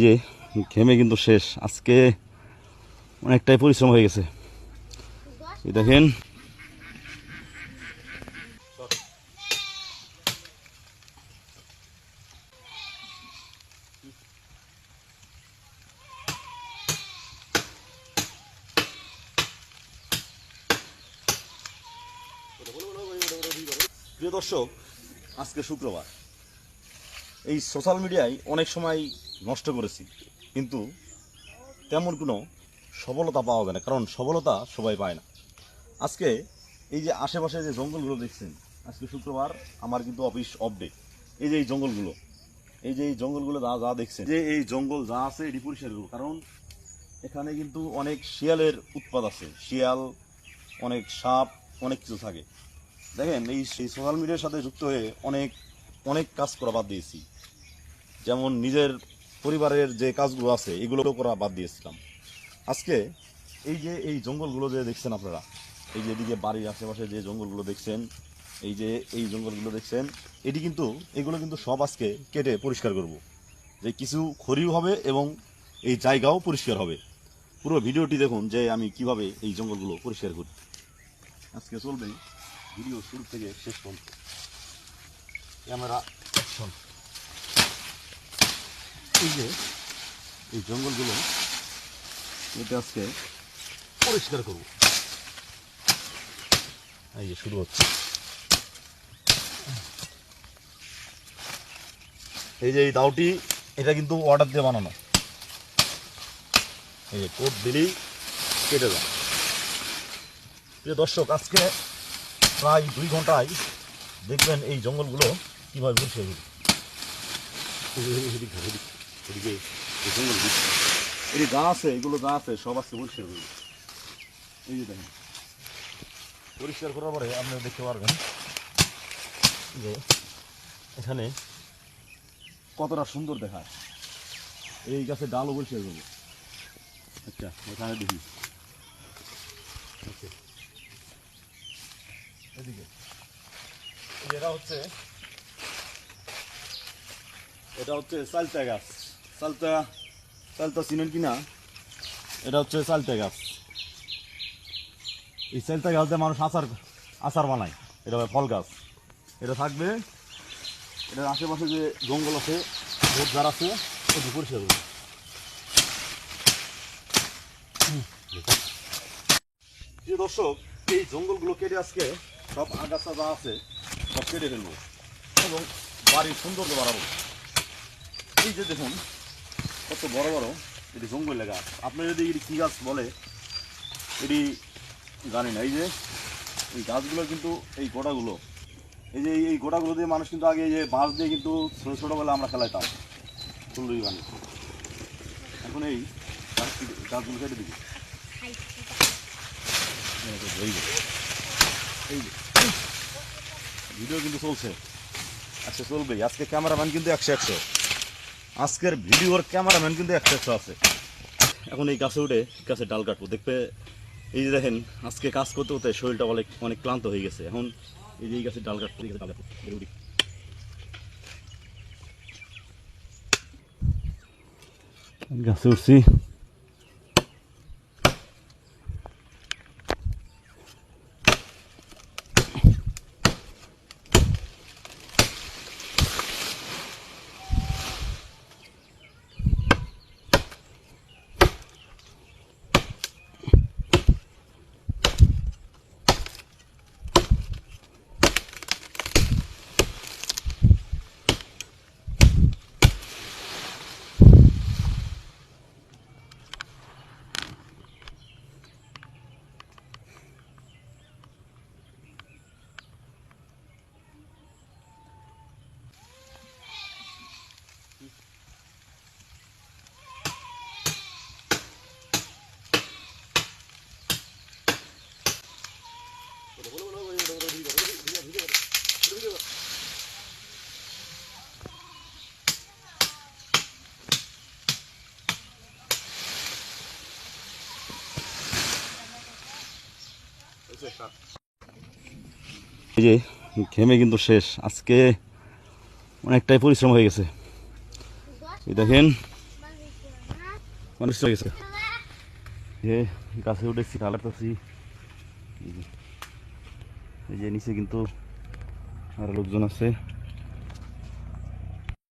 এই যে ঘেমে কিন্তু শেষ আজকে, অনেকটাই পরিশ্রম হয়ে গেছে। এই দেখেন প্রিয় দর্শক, আজকে শুক্রবার। এই সোশ্যাল মিডিয়ায় অনেক সময় নষ্ট করেছি, কিন্তু তেমন কোনো সফলতা পাওয়া যায় না, কারণ সফলতা সবাই পায় না। আজকে এই যে আশেপাশে যে জঙ্গলগুলো দেখছেন, আজকে শুক্রবার, আমার কিন্তু অফিস অফ ডে। এই যে এই জঙ্গলগুলো, এই যে এই জঙ্গলগুলো যা যা দেখছেন, যে এই জঙ্গল যা আছে এটি পরিষ্কার করবো, কারণ এখানে কিন্তু অনেক শিয়ালের উৎপাত আছে। শিয়াল, অনেক সাপ, অনেক কিছু থাকে। দেখেন এই সোশ্যাল মিডিয়ার সাথে যুক্ত হয়ে অনেক অনেক কাজ করা বাদ দিয়েছি। যেমন নিজের পরিবারের যে কাজগুলো আছে এগুলো করা বাদ দিয়েছিলাম। আজকে এই যে এই জঙ্গলগুলো যে দেখছেন আপনারা, এই যে এদিকে বাড়ির আশেপাশে যে জঙ্গলগুলো দেখছেন, এই যে এই জঙ্গলগুলো দেখছেন, এগুলো কিন্তু সব আজকে কেটে পরিষ্কার করব, যে কিছু খড়িও হবে এবং এই জায়গাও পরিষ্কার হবে। পুরো ভিডিওটি দেখুন যে আমি কিভাবে এই জঙ্গলগুলো পরিষ্কার করি। আজকে চলবে ভিডিও শুরু থেকে শেষ পর্যন্ত। Camera action. এই যে এই জঙ্গলগুলো এটা আজকে পরিষ্কার করব। এই যে শুরু হচ্ছে। এই যে এই দাওটি, এটা কিন্তু অর্ডার দিয়ে বানানো। এই যে কোপ দিলেই কেটে যায়। প্রিয় দর্শক, আজকে প্রায় 2 ঘন্টায় দেখবেন এই জঙ্গলগুলো কীভাবে পরিষ্কার করি। এদিকে এই জঙ্গল এটি যা আছে, এগুলো যা আছে সব আজকে পরিষ্কার করি। এই যে দেখেন, পরিষ্কার করার পরে আপনারা দেখতে পারবেন যে এখানে কতটা সুন্দর দেখায়। এই গাছের ডালও পরিষ্কার করবো। আচ্ছা, এখানে দেখি এদিকে এটা হচ্ছে চালতা গাছ। চালতা চিনেন কিনা? এটা হচ্ছে চালতা গাছ। এই চালতা গাছ দিয়ে মানুষ আচার বানায়। এটা ফল গাছ। এটা থাকবে, এটার আশেপাশে যে জঙ্গল আছে, ঝোপঝাড় আছে, এটি পরিষ্কার করবে। প্রিয় দর্শক, এই জঙ্গলগুলো কেটে আজকে সব আগাছা যা আছে সব কেটে ফেলবো এবং বাড়ির সৌন্দর্য বাড়াবো। এই যে দেখুন কত বড় বড় এটি জঙ্গল গাছ। আপনি যদি এটি কী গাছ বলে এটি জানি না। এই যে এই গাছগুলো কিন্তু এই গোটাগুলো, এই যে এই গোটাগুলো দিয়ে মানুষ কিন্তু আগে এই যে বাঁশ দিয়ে কিন্তু ছোটোবেলা আমরা খেলাইতাম ফুলুরি বানিয়ে। এখন এই গাছগুলো কেটে দিবি। এই যে ভিডিও কিন্তু চলছে, আজকে চলবে। আজকে ক্যামেরাম্যান কিন্তু 100 আজকের ভিডিওর ক্যামেরাম্যান কিন্তু 100 আছে। এখন এই গাছে উঠে গাছের ডাল কাটবো। দেখবে এই যে দেখেন, আজকে কাজ করতে করতে শরীরটা অনেক ক্লান্ত হয়ে গেছে। এখন এই যে এই গাছের ডাল কাটবো, গাছে উঠছি। এই যে ঘেমে কিন্তু শেষ আজকে, অনেকটাই পরিশ্রম হয়ে গেছে। এই দেখেন মানুষ চলে গেছে যে গাছে উঠেছি কালারতেছি এই যে নিচে কিন্তু আরো লোকজন আছে।